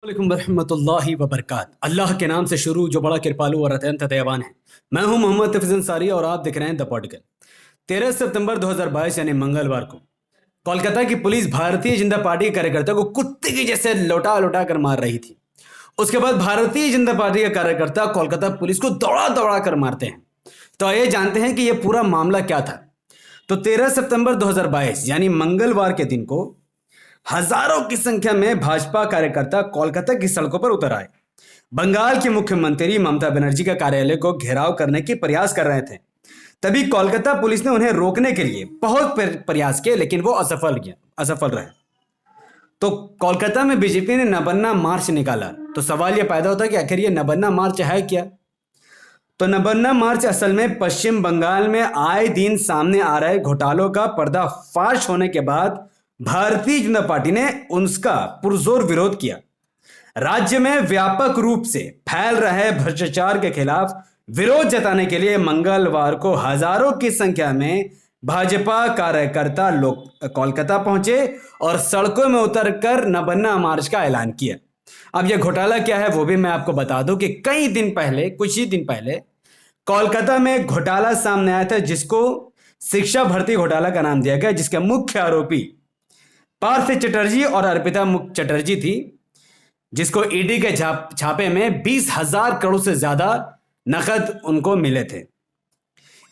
वालेकुम रहमतुल्लाहि व बरकात। अल्लाह के नाम से शुरू जो बड़ा कृपालु और अत्यंत दयावान है। मैं हूं मोहम्मद तफीज़ अंसारी और आप देख रहे हैं द पॉडकास्ट। 13 सितंबर 2022 यानी मंगलवार को कोलकाता की पुलिस भारतीय जनता पार्टी के कार्यकर्ता को कुत्ते की जैसे लौटा लौटा कर मार रही थी। उसके बाद भारतीय जनता पार्टी के कार्यकर्ता कोलकाता पुलिस को दौड़ा दौड़ा कर मारते हैं। तो आइए जानते हैं कि यह पूरा मामला क्या था। तो 13 सितंबर 2022 यानी मंगलवार के दिन को हजारों की संख्या में भाजपा कार्यकर्ता कोलकाता की सड़कों पर उतर आए। बंगाल की मुख्यमंत्री ममता बनर्जी का कार्यालय को घेराव करने के प्रयास कर रहे थे। तभी कोलकाता पुलिस ने उन्हें रोकने के लिए बहुत प्रयास किए, लेकिन वो असफल रहे। तो कोलकाता में बीजेपी ने नबन्ना मार्च निकाला। तो सवाल यह पैदा होता है कि आखिर ये नबन्ना मार्च है क्या। तो नबन्ना मार्च असल में पश्चिम बंगाल में आए दिन सामने आ रहे घोटालों का पर्दाफाश होने के बाद भारतीय जनता पार्टी ने उसका पुरजोर विरोध किया। राज्य में व्यापक रूप से फैल रहे भ्रष्टाचार के खिलाफ विरोध जताने के लिए मंगलवार को हजारों की संख्या में भाजपा कार्यकर्ता लोग कोलकाता पहुंचे और सड़कों में उतरकर नबन्ना मार्च का ऐलान किया। अब यह घोटाला क्या है वो भी मैं आपको बता दूं कि कुछ ही दिन पहले कोलकाता में घोटाला सामने आया था, जिसको शिक्षा भर्ती घोटाला का नाम दिया गया, जिसके मुख्य आरोपी पार्थ चटर्जी और अर्पिता चटर्जी थी, जिसको ईडी के छापे में 20,000 करोड़ से ज्यादा नकद उनको मिले थे।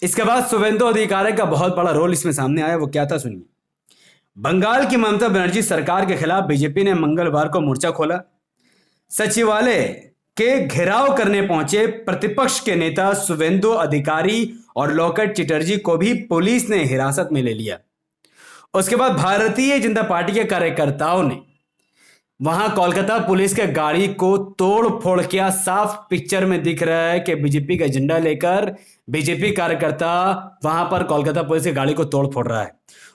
इसके बाद शुभेंदु अधिकारी का बहुत बड़ा रोल इसमें सामने आया। वो क्या था सुनिए। बंगाल की ममता बनर्जी सरकार के खिलाफ बीजेपी ने मंगलवार को मोर्चा खोला। सचिवालय के घेराव करने पहुंचे प्रतिपक्ष के नेता शुभेंदु अधिकारी और लोकेट चटर्जी को भी पुलिस ने हिरासत में ले लिया। उसके बाद भारतीय जनता पार्टी के कार्यकर्ताओं ने वहां कोलकाता पुलिस के गाड़ी को तोड़ फोड़ किया। साफ पिक्चर में दिख रहा है कि बीजेपी का झंडा लेकर बीजेपी कार्यकर्ता वहां पर कोलकाता पुलिस की गाड़ी को तोड़ फोड़ रहा है।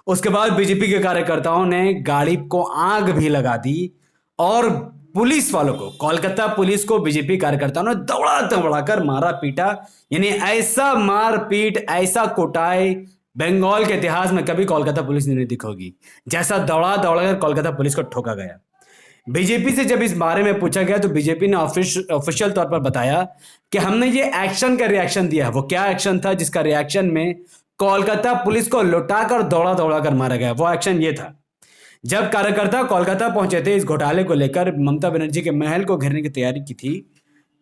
उसके बाद बीजेपी के कार्यकर्ताओं ने गाड़ी को आग भी लगा दी और पुलिस वालों को, कोलकाता पुलिस को बीजेपी कार्यकर्ताओं ने दौड़ा दौड़ा कर मारा पीटा। यानी ऐसा मारपीट, ऐसा कुटाई बंगाल के इतिहास में कभी कोलकाता पुलिस ने नहीं देखी होगी, जैसा दौड़ा दौड़ा कर कोलकाता पुलिस को ठोका गया। बीजेपी से जब इस बारे में पूछा गया तो बीजेपी ने ऑफिशियल तौर पर बताया कि हमने ये एक्शन का रिएक्शन दिया है। वो क्या एक्शन था जिसका रिएक्शन में कोलकाता पुलिस को लुटाकर दौड़ा दौड़ा कर मारा गया? वो एक्शन ये था, जब कार्यकर्ता कोलकाता पहुंचे थे इस घोटाले को लेकर, ममता बनर्जी के महल को घेरने की तैयारी की थी,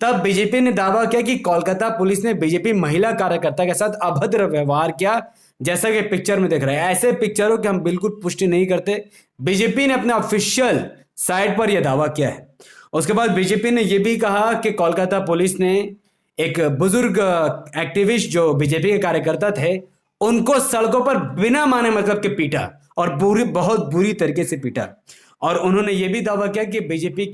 तब बीजेपी ने दावा किया कि कोलकाता पुलिस ने बीजेपी महिला कार्यकर्ता के साथ अभद्र व्यवहार किया, जैसा कि पिक्चर में देख रहे हैं। ऐसे पिक्चरों की हम बिल्कुल पुष्टि नहीं करते। बीजेपी ने अपने ऑफिशियल साइट पर यह दावा किया है। उसके बाद बीजेपी ने यह भी कहा कि कोलकाता पुलिस ने एक बुजुर्ग एक्टिविस्ट जो बीजेपी के कार्यकर्ता थे उनको सड़कों पर बिना माने मतलब के पीटा और बहुत बुरी तरीके से पीटा। और उन्होंने यह भी दावा किया कि बीजेपी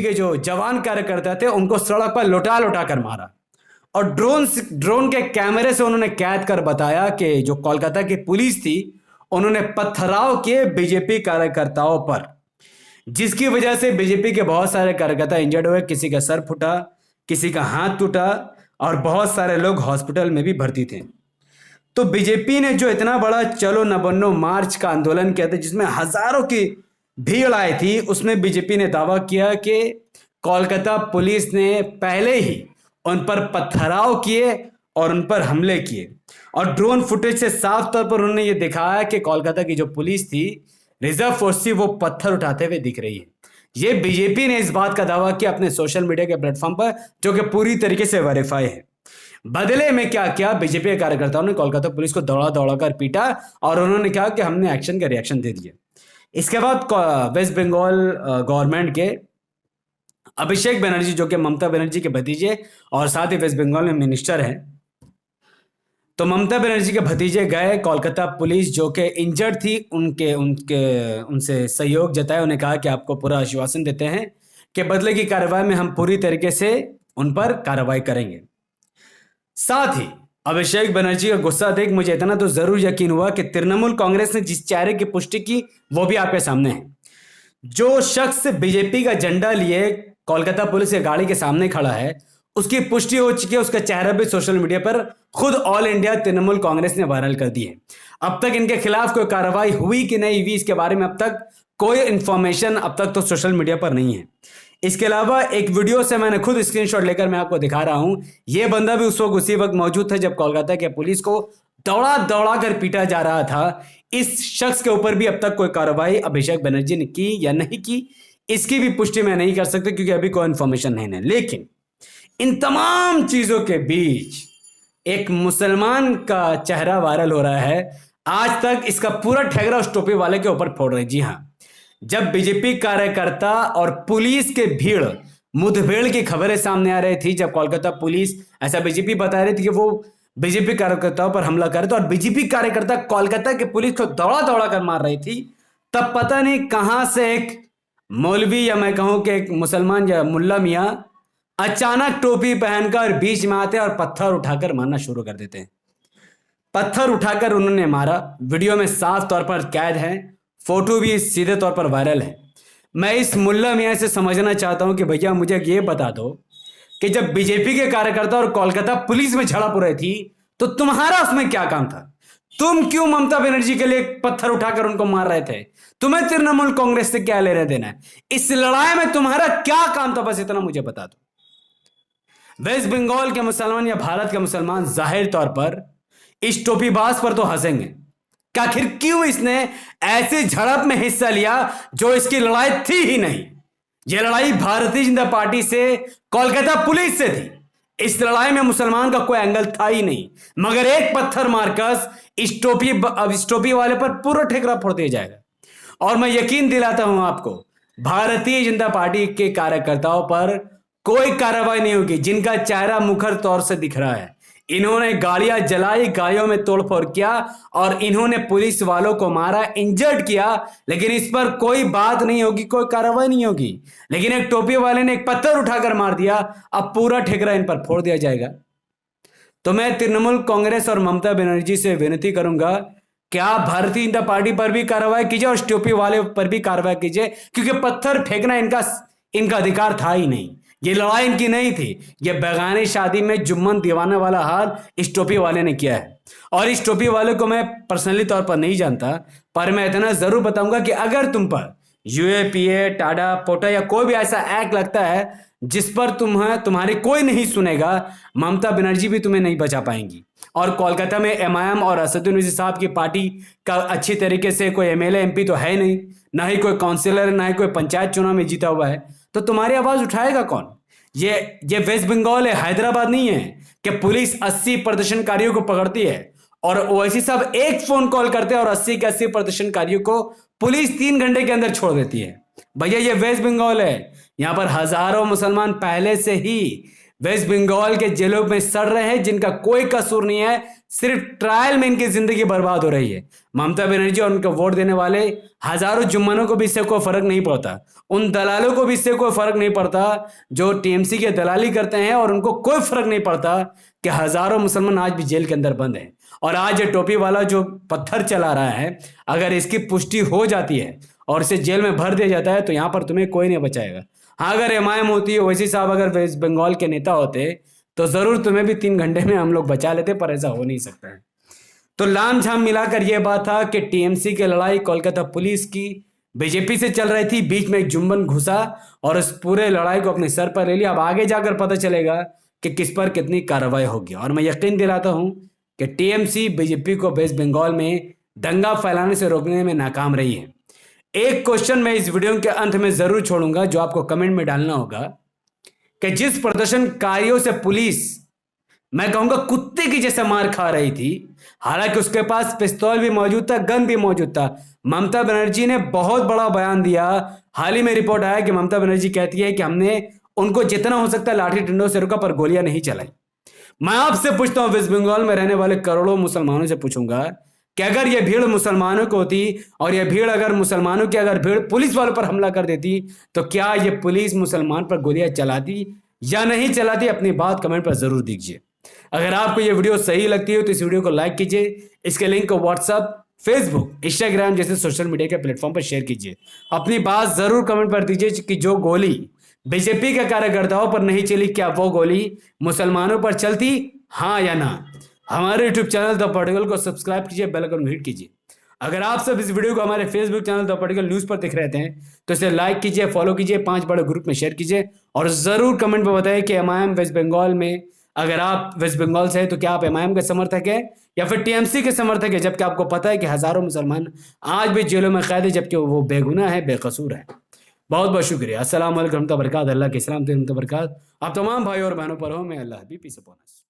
के जो जवान कार्यकर्ता थे उनको सड़क पर लौटा लौटा कर मारा। और ड्रोन के कैमरे से उन्होंने कैद कर बताया कि जो कोलकाता की पुलिस थी उन्होंने पथराव किए बीजेपी कार्यकर्ताओं पर, जिसकी वजह से बीजेपी के बहुत सारे कार्यकर्ता इंजर्ड हुए। किसी का सर फूटा, किसी का हाथ टूटा और बहुत सारे लोग हॉस्पिटल में भी भर्ती थे। तो बीजेपी ने जो इतना बड़ा चलो नबन्नो मार्च का आंदोलन किया था, जिसमें हजारों की भीड़ आई थी, उसमें बीजेपी ने दावा किया कि कोलकाता पुलिस ने पहले ही उन पर पथराव किए और उन पर हमले किए। और ड्रोन फुटेज से साफ तौर पर उन्होंने ये दिखाया कि कोलकाता की जो पुलिस थी, रिजर्व फोर्स थी, वो पत्थर उठाते हुए दिख रही है। ये बीजेपी ने इस बात का दावा किया अपने सोशल मीडिया के प्लेटफॉर्म पर, जो कि पूरी तरीके से वेरीफाई है। बदले में क्या किया, बीजेपी के कार्यकर्ताओं ने कोलकाता पुलिस को दौड़ा दौड़ा कर पीटा और उन्होंने कहा कि हमने एक्शन का रिएक्शन दे दिया। इसके बाद वेस्ट बंगाल गवर्नमेंट के अभिषेक बनर्जी, जो कि ममता बनर्जी के भतीजे और साथ ही वेस्ट बंगाल में मिनिस्टर हैं, तो ममता बनर्जी के भतीजे गए कोलकाता पुलिस जो कि इंजर्ड थी उनसे सहयोग जताया। उन्हें कहा कि आपको पूरा आश्वासन देते हैं कि बदले की कार्रवाई में हम पूरी तरीके से उन पर कार्रवाई करेंगे। साथ ही अभिषेक बनर्जी का गुस्सा देख मुझे इतना तो जरूर यकीन हुआ कि तृणमूल कांग्रेस ने जिस चेहरे की पुष्टि की वो भी आपके सामने है। जो शख्स बीजेपी का झंडा लिए कोलकाता पुलिस की गाड़ी के सामने खड़ा है, उसकी पुष्टि हो चुकी है। उसका चेहरा भी सोशल मीडिया पर खुद ऑल इंडिया तृणमूल कांग्रेस ने वायरल कर दी है। अब तक इनके खिलाफ कोई कार्रवाई हुई कि नहीं हुई, इसके बारे में अब तक कोई इंफॉर्मेशन अब तक तो सोशल मीडिया पर नहीं है। इसके अलावा एक वीडियो से मैंने खुद स्क्रीनशॉट लेकर मैं आपको दिखा रहा हूं। यह बंदा भी उसी वक्त मौजूद था जब कोलकाता के पुलिस को दौड़ा दौड़ा कर पीटा जा रहा था। इस शख्स के ऊपर भी अब तक कोई कार्रवाई अभिषेक बनर्जी ने की या नहीं की, इसकी भी पुष्टि मैं नहीं कर सकता क्योंकि अभी कोई इंफॉर्मेशन नहीं है। लेकिन इन तमाम चीजों के बीच एक मुसलमान का चेहरा वायरल हो रहा है। आज तक इसका पूरा ठेकरा उस टोपी वाले के ऊपर फोड़ रहे। जी हाँ, जब बीजेपी कार्यकर्ता और पुलिस के भीड़ मुठभेड़ की खबरें सामने आ रही थी, जब कोलकाता पुलिस ऐसा बीजेपी बता रही थी कि वो बीजेपी कार्यकर्ताओं पर हमला करे तो, और बीजेपी कार्यकर्ता कोलकाता के पुलिस को दौड़ा दौड़ा कर मार रही थी, तब पता नहीं कहां से एक मौलवी या मैं कहूं कि एक मुसलमान या मुल्ला मियां अचानक टोपी पहनकर बीच में आते और पत्थर उठाकर मारना शुरू कर देते हैं। पत्थर उठाकर उन्होंने मारा, वीडियो में साफ तौर पर कैद है, फोटो भी सीधे तौर पर वायरल है। मैं इस मुल्ला मियां से समझना चाहता हूं कि भैया मुझे ये बता दो कि जब बीजेपी के कार्यकर्ता और कोलकाता पुलिस में झड़प हो रही थी तो तुम्हारा उसमें क्या काम था? तुम क्यों ममता बनर्जी के लिए पत्थर उठाकर उनको मार रहे थे? तुम्हें तृणमूल कांग्रेस से क्या लेना देना है? इस लड़ाई में तुम्हारा क्या काम था? बस इतना मुझे बता दो। वेस्ट बंगाल के मुसलमान या भारत के मुसलमान जाहिर तौर पर इस टोपीबाज पर तो हंसेंगे कि आखिर क्यों इसने ऐसी झड़प में हिस्सा लिया जो इसकी लड़ाई थी ही नहीं। यह लड़ाई भारतीय जनता पार्टी से कोलकाता पुलिस से थी। इस लड़ाई में मुसलमान का कोई एंगल था ही नहीं, मगर एक पत्थर मारकर इस टोपी वाले पर पूरा ठेकरा फोड़ दिया जाएगा। और मैं यकीन दिलाता हूं आपको, भारतीय जनता पार्टी के कार्यकर्ताओं पर कोई कार्रवाई नहीं होगी जिनका चेहरा मुखर तौर से दिख रहा है। इन्होंने गाड़ियां जलाई, गाड़ियों में तोड़फोड़ किया और इन्होंने पुलिस वालों को मारा, इंजर्ड किया, लेकिन इस पर कोई बात नहीं होगी, कोई कार्रवाई नहीं होगी। लेकिन एक टोपी वाले ने एक पत्थर उठाकर मार दिया, अब पूरा ठेकरा इन पर फोड़ दिया जाएगा। तो मैं तृणमूल कांग्रेस और ममता बनर्जी से विनती करूंगा कि आप भारतीय जनता पार्टी पर भी कार्रवाई कीजिए और टोपी वाले पर भी कार्रवाई कीजिए, क्योंकि पत्थर फेंकना इनका अधिकार था ही नहीं। ये लड़ाई इनकी नहीं थी। ये बेगानी शादी में जुम्मन दीवाना वाला हाल इस टोपी वाले ने किया है। और इस टोपी वाले को मैं पर्सनली तौर पर नहीं जानता, पर मैं इतना जरूर बताऊंगा कि अगर तुम पर यूएपीए, टाडा, पोटा या कोई भी ऐसा एक्ट लगता है जिस पर तुम्हारे कोई नहीं सुनेगा, ममता बनर्जी भी तुम्हें नहीं बचा पाएंगी। और कोलकाता में एमआईएम और असदुद्दीन ओवैसी साहब की पार्टी का अच्छी तरीके से कोई एमएलए एमपी तो है नहीं, ना ही कोई काउंसिलर, ना ही कोई पंचायत चुनाव में जीता हुआ है, तो तुम्हारी आवाज उठाएगा कौन? ये वेस्ट बंगाल है, हैदराबाद नहीं है कि पुलिस 80 प्रदर्शनकारियों को पकड़ती है और ओवैसी साहब एक फोन कॉल करते हैं और 80 के 80 प्रदर्शनकारियों को पुलिस 3 घंटे के अंदर छोड़ देती है। भैया ये वेस्ट बंगाल है, यहां पर हजारों मुसलमान पहले से ही वेस्ट बंगाल के जेलों में सड़ रहे हैं जिनका कोई कसूर नहीं है, सिर्फ ट्रायल में इनकी जिंदगी बर्बाद हो रही है। ममता बनर्जी और उनको वोट देने वाले हजारों जुम्मनों को भी इससे कोई फर्क नहीं पड़ता, उन दलालों को भी इससे कोई फर्क नहीं पड़ता जो टीएमसी के दलाली करते हैं, और उनको कोई फर्क नहीं पड़ता कि हजारों मुसलमान आज भी जेल के अंदर बंद हैं। और आज ये टोपी वाला जो पत्थर चला रहा है, अगर इसकी पुष्टि हो जाती है और इसे जेल में भर दिया जाता है तो यहां पर तुम्हें कोई नहीं बचाएगा। हाँ, अगर एमआईएम होती, ओवैसी साहब अगर वेस्ट बंगाल के नेता होते तो जरूर तुम्हें भी 3 घंटे में हम लोग बचा लेते, पर ऐसा हो नहीं सकता है। तो लाम झाम मिलाकर यह बात था कि टीएमसी की लड़ाई कोलकाता पुलिस की बीजेपी से चल रही थी, बीच में एक जुम्मन घुसा और उस पूरे लड़ाई को अपने सर पर ले लिया। अब आगे जाकर पता चलेगा कि किस पर कितनी कार्रवाई होगी। और मैं यकीन दिलाता हूं कि टीएमसी बीजेपी को वेस्ट बंगाल में दंगा फैलाने से रोकने में नाकाम रही है। एक क्वेश्चन मैं इस वीडियो के अंत में जरूर छोड़ूंगा जो आपको कमेंट में डालना होगा कि जिस प्रदर्शनकारियों से पुलिस, मैं कहूंगा कुत्ते की जैसे मार खा रही थी, हालांकि उसके पास पिस्तौल भी मौजूद था, गन भी मौजूद था, ममता बनर्जी ने बहुत बड़ा बयान दिया। हाल ही में रिपोर्ट आया कि ममता बनर्जी कहती है कि हमने उनको जितना हो सकता है लाठी डंडों से रोका पर गोलियां नहीं चलाई। मैं आपसे पूछता हूं, वेस्ट बंगाल में रहने वाले करोड़ों मुसलमानों से पूछूंगा कि अगर यह भीड़ मुसलमानों को होती और यह भीड़ अगर मुसलमानों की अगर भीड़ पुलिस वालों पर हमला कर देती तो क्या यह पुलिस मुसलमान पर गोलियां चलाती या नहीं चलाती? अपनी बात कमेंट पर जरूर दीजिए। अगर आपको यह वीडियो सही लगती हो तो इस वीडियो को लाइक कीजिए, इसके लिंक को व्हाट्सएप, फेसबुक, इंस्टाग्राम जैसे सोशल मीडिया के प्लेटफॉर्म पर शेयर कीजिए। अपनी बात जरूर कमेंट पर दीजिए कि जो गोली बीजेपी के कार्यकर्ताओं पर नहीं चली, क्या वो गोली मुसलमानों पर चलती, हाँ या ना? हमारे यूट्यूब चैनल द पॉलिटिकल को सब्सक्राइब कीजिए, बेल आइकन हिट कीजिए। अगर आप सब इस वीडियो को हमारे Facebook channel the political news पर देख रहे हैं तो इसे लाइक कीजिए, फॉलो कीजिए, 5 बड़े ग्रुप में शेयर कीजिए और ज़रूर कमेंट में बताइए कि एमआईएम वेस्ट बंगाल में, अगर आप वेस्ट बंगाल से हैं तो क्या आप एमआईएम के समर्थक हैं या फिर टीएमसी के समर्थक हैं, जबकि आपको पता है कि हज़ारों मुसलमान आज भी जेलों में कैद है जबकि वो बेगुनाह है, बेकसूर है। बहुत बहुत शुक्रिया। अस्सलाम वालेकुम रहमतुल्लाहि व बरकातहू। अल्लाह के सलाम रहमत व बरकात आप तमाम भाई और बहनों पर हो। मैं अल्लाह भी पीस अपॉन अस।